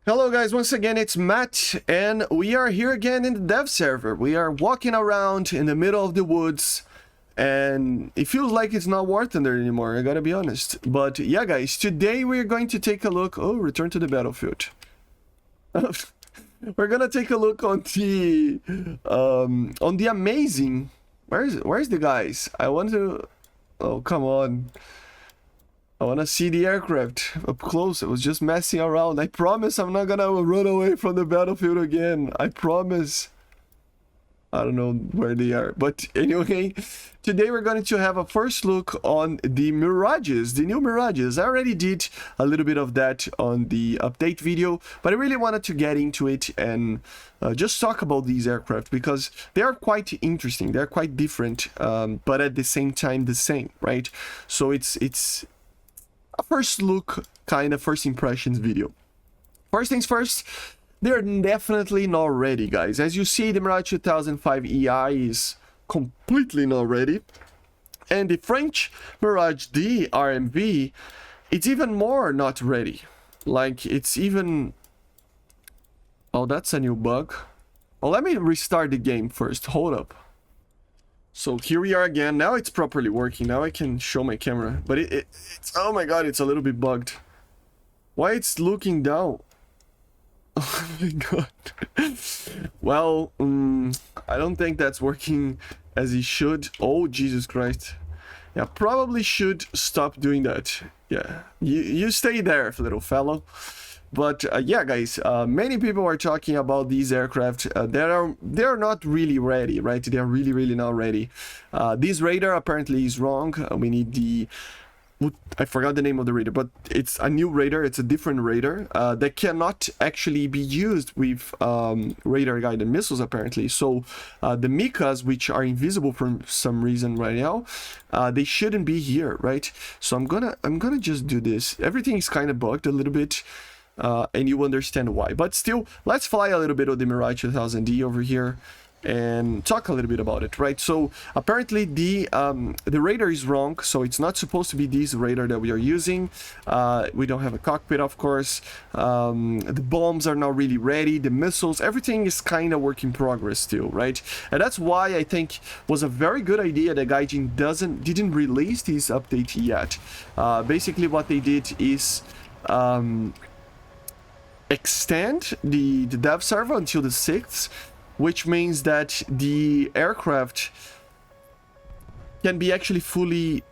Hello guys, once again it's Matt and we are here again in the dev server. We are walking around in the middle of the woods and it feels like it's not war thunder anymore, I gotta be honest. But yeah guys, today we're going to take a look... Oh, return to the battlefield. We're gonna take a look on the amazing... Where's the guys? I want to... Oh, come on. I want to see the aircraft up close. I was just messing around. I promise I'm not gonna run away from the battlefield again. I promise. I don't know where they are. But anyway, today we're going to have a first look on the Mirages, the new Mirages. I already did a little bit of that on the update video, but I really wanted to get into it and just talk about these aircraft because they are quite interesting. They're quite different, but at the same time the same, right? So it's a first look, kind of first impressions video. First things first, they're definitely not ready, guys. As you see, the Mirage 2005Ei is completely not ready. And the French Mirage the RMV, it's even more not ready. Like, it's even... Oh, that's a new bug. Well, let me restart the game first. Hold up. So here we are again. Now it's properly working. Now I can show my camera. But it's... Oh my god, it's a little bit bugged. Why it's looking down? Oh my god. Well, I don't think that's working as it should. Oh, Jesus Christ. Yeah, probably should stop doing that. Yeah, you stay there, little fellow. But yeah, guys, many people are talking about these aircraft. They're not really ready, right? They're really not ready. This radar apparently is wrong. We need the... I forgot the name of the radar, but it's a new radar. It's a different radar that cannot actually be used with radar guided missiles apparently. So the Mikas, which are invisible for some reason right now, they shouldn't be here, right? So I'm gonna just do this. Everything is kind of bugged a little bit. And you understand why. But still, let's fly a little bit of the Mirage 2000Ei over here and talk a little bit about it, right? So apparently the radar is wrong, so it's not supposed to be this radar that we are using. We don't have a cockpit, of course. The bombs are not really ready. The missiles, everything is kind of work in progress still, right? And that's why I think was a very good idea that Gaijin didn't release this update yet. Basically what they did is extend the dev server until the 6th, which means that the aircraft can be actually fully,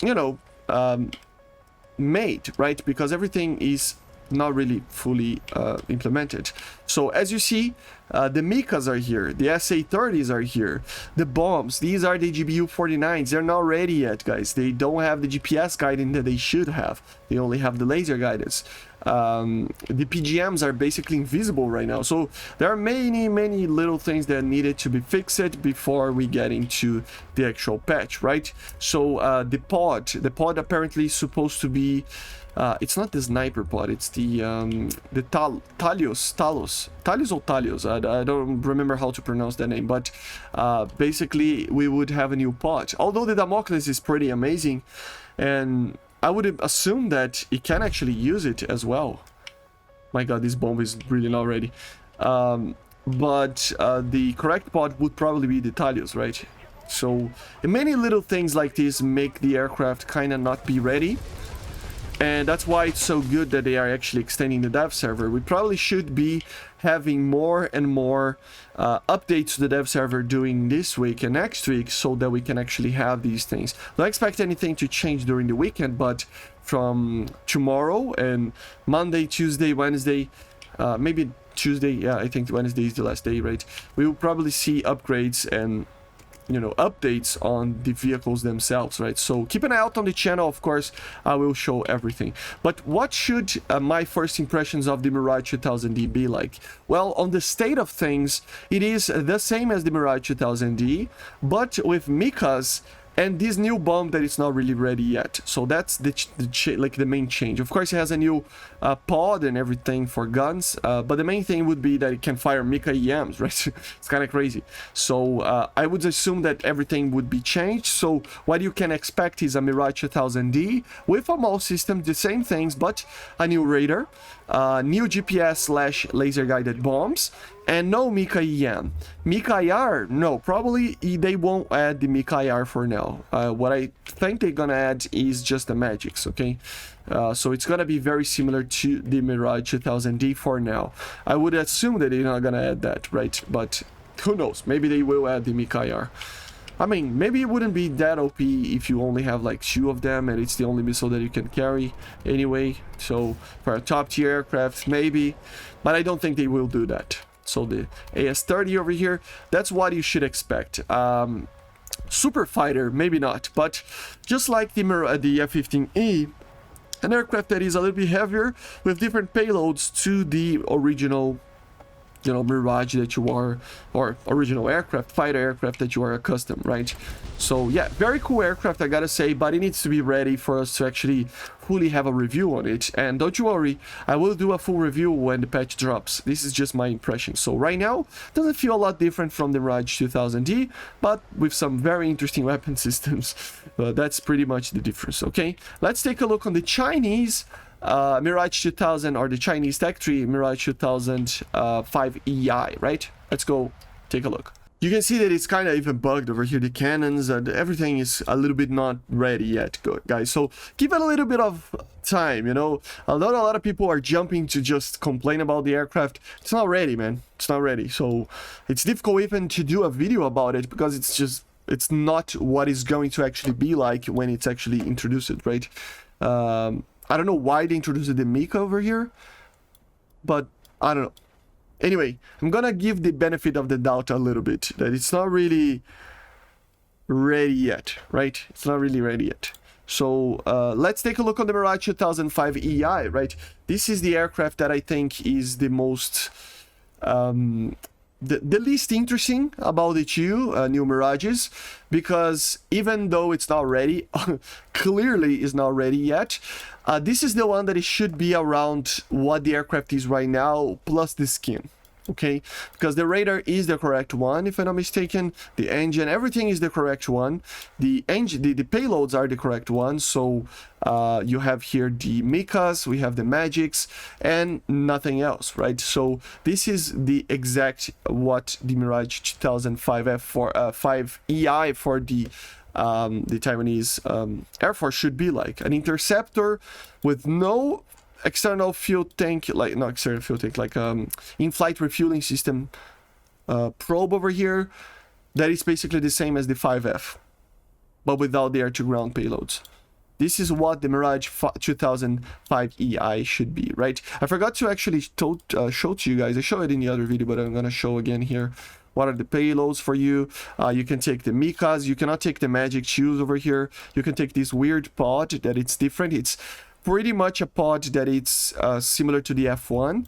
you know, made, right? Because everything is not really fully implemented. So as you see, the Mikas are here, the SA-30s are here, the bombs, these are the GBU-49s. They're not ready yet, guys. They don't have the GPS guidance that they should have. They only have the laser guidance. The PGMs are basically invisible right now. So there are many little things that needed to be fixed before we get into the actual patch, right? So the pod apparently is supposed to be it's not the sniper pod, it's the Talos or Talios, I don't remember how to pronounce that name, but basically we would have a new pod. Although the Damocles is pretty amazing, and I would assume that it can actually use it as well. My god, this bomb is really not ready. But the correct pod would probably be the Talios, right? So many little things like this make the aircraft kind of not be ready. And that's why it's so good that they are actually extending the dev server. We probably should be having more and more updates to the dev server during this week and next week so that we can actually have these things. Don't expect anything to change during the weekend, but from tomorrow and Monday, Tuesday, Wednesday, maybe Tuesday, yeah, I think Wednesday is the last day, right? We will probably see upgrades and, you know, updates on the vehicles themselves, right? So keep an eye out on the channel, of course. I will show everything. But what should my first impressions of the Mirage 2000Ei be like? Well, on the state of things, it is the same as the Mirage 2000Ei, but with Mikas and this new bomb that is not really ready yet. So that's the main change. Of course, it has a new pod and everything for guns, but the main thing would be that it can fire Mika EMs, right? It's kind of crazy. So I would assume that everything would be changed. So what you can expect is a Mirage 2000Ei with a MAL system, the same things, but a new radar, new GPS/laser guided bombs, and no Mika EM. Mika IR, no, probably they won't add the Mika IR for now. What I think they're gonna add is just the Magics, okay? So it's gonna be very similar to the Mirage 2000Ei for now. I would assume that they're not gonna add that, right? But who knows? Maybe they will add the Mika IR. I mean, maybe it wouldn't be that OP if you only have like 2 of them and it's the only missile that you can carry anyway. So for a top tier aircraft, maybe, but I don't think they will do that. So the AS-30 over here, that's what you should expect. Super fighter, maybe not, but just like the F-15E, an aircraft that is a little bit heavier with different payloads to the original, you know, Mirage that you are, or original aircraft, fighter aircraft that you are accustomed, right? So yeah, very cool aircraft, I gotta say, but it needs to be ready for us to actually fully have a review on it. And don't you worry, I will do a full review when the patch drops. This is just my impression. So right now, doesn't feel a lot different from the Mirage 2000Ei, but with some very interesting weapon systems. That's pretty much the difference, okay? Let's take a look on the Chinese Mirage 2000, or the Chinese Tech Tree Mirage 2005Ei, right? Let's go take a look. You can see that it's kind of even bugged over here. The cannons and everything is a little bit not ready yet, guys. So give it a little bit of time, you know. Although a lot of people are jumping to just complain about the aircraft, it's not ready, man. It's not ready. So it's difficult even to do a video about it because it's not what it's going to actually be like when it's actually introduced, right? I don't know why they introduced the Mika over here, but I don't know. Anyway, I'm gonna give the benefit of the doubt a little bit, that it's not really ready yet, right? It's not really ready yet. So let's take a look on the Mirage 2005Ei, right? This is the aircraft that I think is the most, the least interesting about the two new Mirages, because even though it's not ready, clearly is not ready yet, this is the one that it should be around what the aircraft is right now, plus the skin, okay? Because the radar is the correct one, if I'm not mistaken, the engine, everything is the correct one, the engine, the payloads are the correct one, so you have here the Mikas, we have the Magics, and nothing else, right? So this is the exact what the Mirage 2005F for 5EI for the Taiwanese Air Force should be like. An interceptor with no external fuel tank, like not external fuel tank, like in-flight refueling system probe over here. That is basically the same as the 5F, but without the air-to-ground payloads. This is what the Mirage 2005Ei should be, right? I forgot to actually show to you guys. I showed it in the other video, but I'm gonna show again here. What are the payloads for you? You can take the Mikas. You cannot take the Magic Shoes over here. You can take this weird pod that it's different. It's pretty much a pod that it's similar to the F1.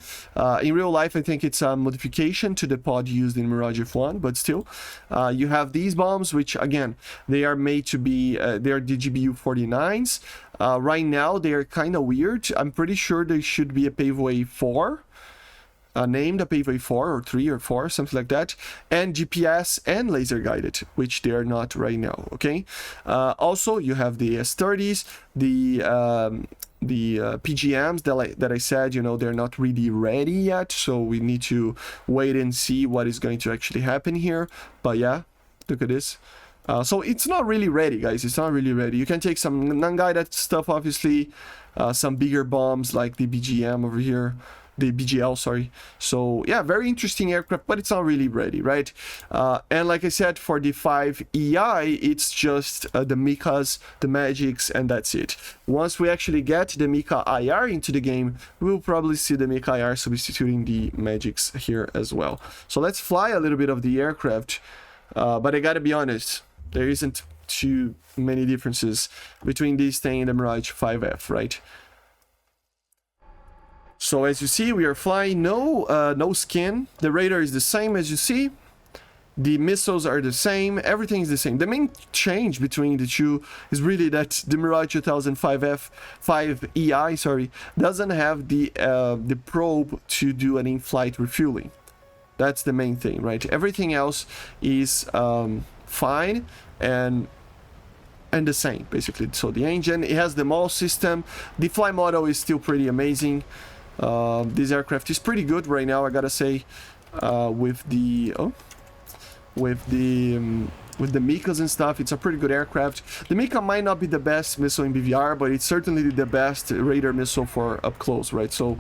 In real life, I think it's a modification to the pod used in Mirage F1, but still. You have these bombs, which again, they are made to be, they are DGBU 49s. Right now, they are kind of weird. I'm pretty sure they should be a Paveway 4. Named a Paveway 4 or 3 or 4, something like that, and GPS and laser guided, which they are not right now, okay? Also, you have the S30s, the PGMs that I said, you know, they're not really ready yet, so we need to wait and see what is going to actually happen here. But yeah, look at this. So it's not really ready, guys. It's not really ready. You can take some non-guided stuff, obviously, some bigger bombs like the BGM over here. The BGL, sorry. So yeah, very interesting aircraft, but it's not really ready, right? And like I said, for the 5EI, it's just the Mikas, the Magics, and that's it. Once we actually get the Mika IR into the game, we'll probably see the Mika IR substituting the Magics here as well. So let's fly a little bit of the aircraft, but I gotta be honest, there isn't too many differences between this thing and the Mirage 5F, right? So as you see, we are flying no skin. The radar is the same as you see. The missiles are the same, everything is the same. The main change between the two is really that the Mirage 2005Ei, sorry, doesn't have the probe to do an in-flight refueling. That's the main thing, right? Everything else is fine and the same, basically. So the engine, it has the MAL system. The fly model is still pretty amazing. This aircraft is pretty good right now, I gotta say, with the Mikas and stuff. It's a pretty good aircraft. The Mika might not be the best missile in BVR, but it's certainly the best radar missile for up close, right? So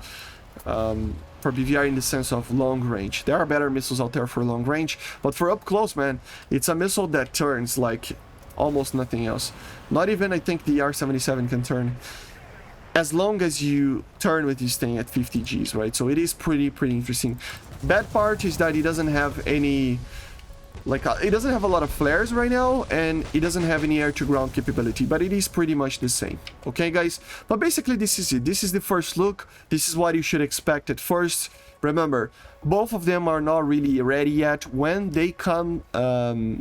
for BVR in the sense of long range, there are better missiles out there for long range, but for up close, man, it's a missile that turns like almost nothing else. Not even, I think, the R-77 can turn as long as you turn with this thing at 50 Gs, right? So it is pretty interesting. Bad part is that it doesn't have any, like, it doesn't have a lot of flares right now, and it doesn't have any air-to-ground capability, but it is pretty much the same. Okay, guys? But basically, this is it. This is the first look. This is what you should expect at first. Remember, both of them are not really ready yet. When they come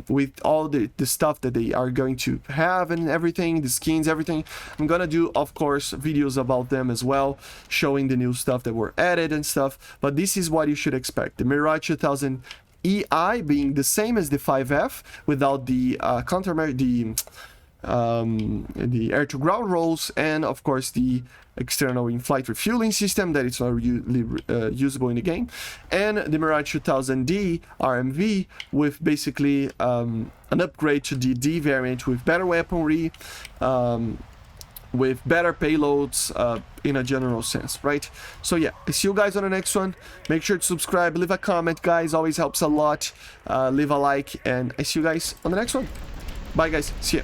with all the stuff that they are going to have and everything, the skins, everything, I'm gonna do, of course, videos about them as well, showing the new stuff that were added and stuff. But this is what you should expect. The Mirage 2000Ei being the same as the 5F without the the air-to-ground rolls, and of course the external in-flight refueling system that is not really usable in the game, and the Mirage 2000Ei RMV with basically an upgrade to the D variant with better weaponry, with better payloads in a general sense, right? So yeah, I see you guys on the next one. Make sure to subscribe, leave a comment, guys, always helps a lot. Leave a like, and I see you guys on the next one. Bye, guys. See ya.